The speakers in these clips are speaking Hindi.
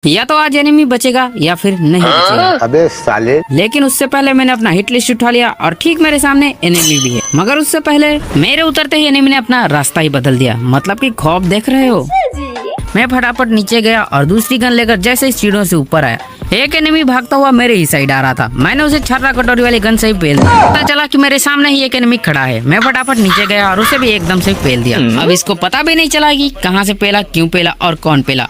या तो आज एनिमी बचेगा या फिर नहीं बचेगा। अबे साले। लेकिन उससे पहले मैंने अपना हिट लिस्ट उठा लिया और ठीक मेरे सामने एनिमी भी है, मगर उससे पहले मेरे उतरते ही एनिमी ने अपना रास्ता ही बदल दिया। मतलब कि खौफ देख रहे हो। मैं फटाफट नीचे गया और दूसरी गन लेकर जैसे ही सीढ़ियों से ऊपर आया, एक एनिमी भागता हुआ मेरे ही साइड आ रहा था। मैंने उसे छर्रा कटोरी वाली गन से ही पेल दिया। पता चला कि मेरे सामने ही एक एनिमी खड़ा है। मैं फटाफट नीचे गया और उसे भी एकदम से पेल दिया। अब इसको पता भी नहीं चला कि कहां से पेला, क्यों पेला और कौन पेला।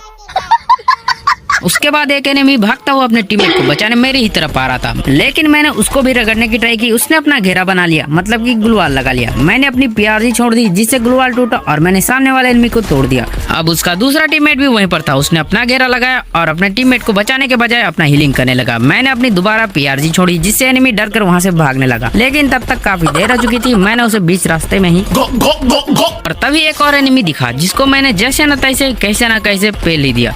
उसके बाद एक एनिमी भागता हुआ अपने टीममेट को बचाने मेरी ही तरफ आ रहा था, लेकिन मैंने उसको भी रगड़ने की ट्राई की। उसने अपना घेरा बना लिया, मतलब कि ग्लूवाल लगा लिया। मैंने अपनी पीआरजी छोड़ दी जिससे ग्लूवाल टूटा और मैंने सामने वाले एनिमी को तोड़ दिया। अब उसका दूसरा टीममेट भी वहीं पर था। उसने अपना घेरा लगाया और अपने टीममेट को बचाने के बजाय अपना हीलिंग करने लगा। मैंने अपनी दोबारा पीआरजी छोड़ी जिससे एनिमी डर कर वहाँ से भागने लगा, लेकिन तब तक काफी देर हो चुकी थी। मैंने उसे बीच रास्ते में ही और तभी एक और एनिमी दिखा जिसको मैंने जैसे न तैसे कैसे न कैसे पेल ही दिया।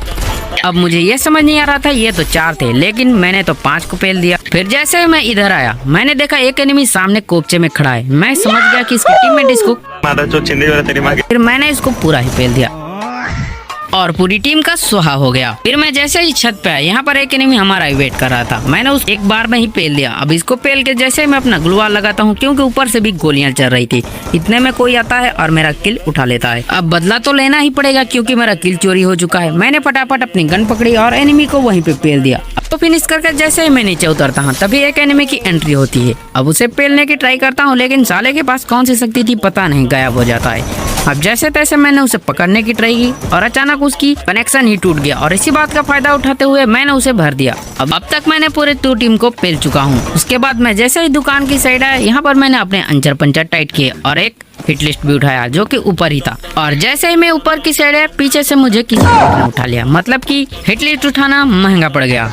अब मुझे ये समझ नहीं आ रहा था, ये तो 4 थे लेकिन मैंने तो 5 को पेल दिया। फिर जैसे ही मैं इधर आया मैंने देखा एक एनिमी सामने कोपचे में खड़ा है। मैं समझ गया कि इसकी टीममेट इसको फिर मैंने इसको पूरा ही पेल दिया और पूरी टीम का सुहा हो गया। फिर मैं जैसे ही छत पे आया, यहाँ पर एक एनिमी हमारा ही वेट कर रहा था। मैंने उस एक बार में ही पेल दिया। अब इसको पेल के जैसे ही मैं अपना ग्लूवाल लगाता हूँ, क्योंकि ऊपर से भी गोलियां चल रही थी, इतने में कोई आता है और मेरा किल उठा लेता है। अब बदला तो लेना ही पड़ेगा क्योंकि मेरा किल चोरी हो चुका है। मैंने फटाफट अपनी गन पकड़ी और एनिमी को वहीं पे पेल दिया। अब तो फिनिश करके जैसे ही मैं नीचे उतरता हूँ तभी एक एनिमी की एंट्री होती है। अब उसे पेलने की ट्राई करता हूँ, लेकिन साले के पास कौन सी शक्ति थी पता नहीं, गायब हो जाता है। अब जैसे तैसे मैंने उसे पकड़ने की ट्राई की और अचानक उसकी कनेक्शन ही टूट गया और इसी बात का फायदा उठाते हुए मैंने उसे भर दिया। अब तक मैंने पूरे 2 टीम को पेल चुका हूँ। उसके बाद मैं जैसे ही दुकान की साइड आया, यहाँ पर मैंने अपने अंचर पंचर टाइट किए और एक हिट लिस्ट भी उठाया जो कि ऊपर ही था। और जैसे ही मैं ऊपर की साइड आया, पीछे से मुझे किसी ने उठा लिया। मतलब कि हिट लिस्ट उठाना महंगा पड़ गया।